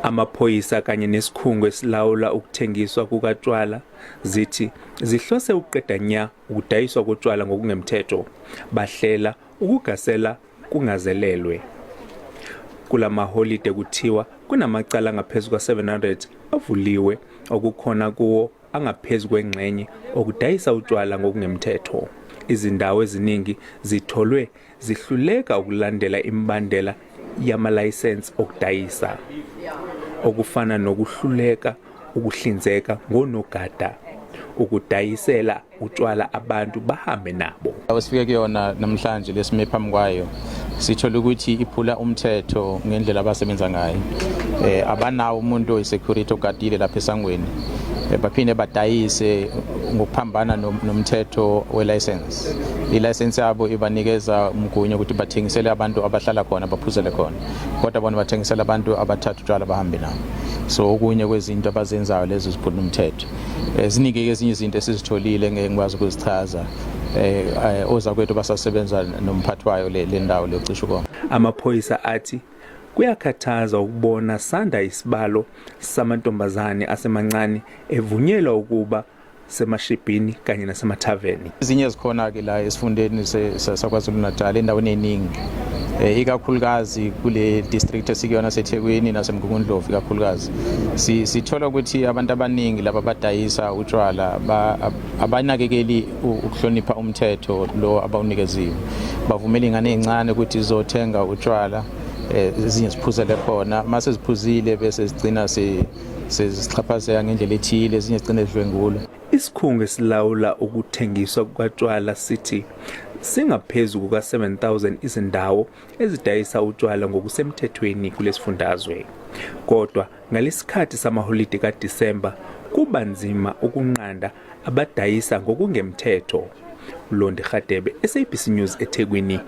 Amaphoyisa kanye nesikhungo esilawula ukuthengiswa kukatshwala zithi zihlose ukuqeda nya ukudayiswa kotshwala ngokungemthetho, bahlela ukugasela kungazelelwe. Kulamaholide kuthiwa kunamacala angaphezulu kwa-700 avuliwe okukhona kuwo angaphezulu kwengxenye okudayisa utshwala ngokungemthetho. Izindawo eziningi zitholwe zihluleka ukulandela imbandela yamalayisensi okudayisa, okufana nokuhluleka ukuhlinzeka ngonogada, ukudayisela utshwala abantu bahambe nabo. Awusifike kuyona namhlanje lesime phambi kwayo sithola ukuthi iphula umthetho ngendlela abasebenza ngayo. Abanawo umuntu oyisecurity ogadile lapha esangweni. Baphinde badayise ngokuphambana nomthetho welicense. Ilicense yabo ibanikeza umgunyo ukuthi bathengisele abantu abahlala khona baphuzele khona. Kodwa bona bathengisela abantu abathatha utshwala bahambe nabo. So okunye kwezinto abazenzayo lezo ziphula umthetho. Ziningi ezinye izinto esizitholile ngeke ngikwazi ukuzichaza. Ozakwethu basasebenza nomphathi wayo le ndawo lecisho konke. Amaphoyisa athi kuyakhathaza ukubona sanda isibalo samantombazane asemancane evunyelwa ukuba semashibhini kanye nasemathaveni. Izinye zikhona ke la esifundeni saKwaZulu Natal endaweni eningi. Ikakhulukazi kule district esikuyona eThekwini naseMgungundlovu ikakhulukazi. Sithola ukuthi abantu abaningi laba badayisa utshwala abanakekeli ukuhlonipha umthetho lo abawunikeziwe. Bavumela ingane ezincane ukuthi izothenga utshwala ezinye ziphuzele khona, mase ziphuzile bese zigcina sezichaphazeka ngendlela ethile, ezinye zigcina zidlwengulwa. Isikhungo esilawula ukuthengiswa kukatshwala sithi singaphezulu kuka-7,000 izindawo ezidayisa utshwala ngokusemthethweni kulesifundazwe. Kodwa ngalesikhathi samaholide kaDisemba kuba nzima ukunqanda abadayisa ngokungemthetho. Londi Khadebe, SABC News eThekwini.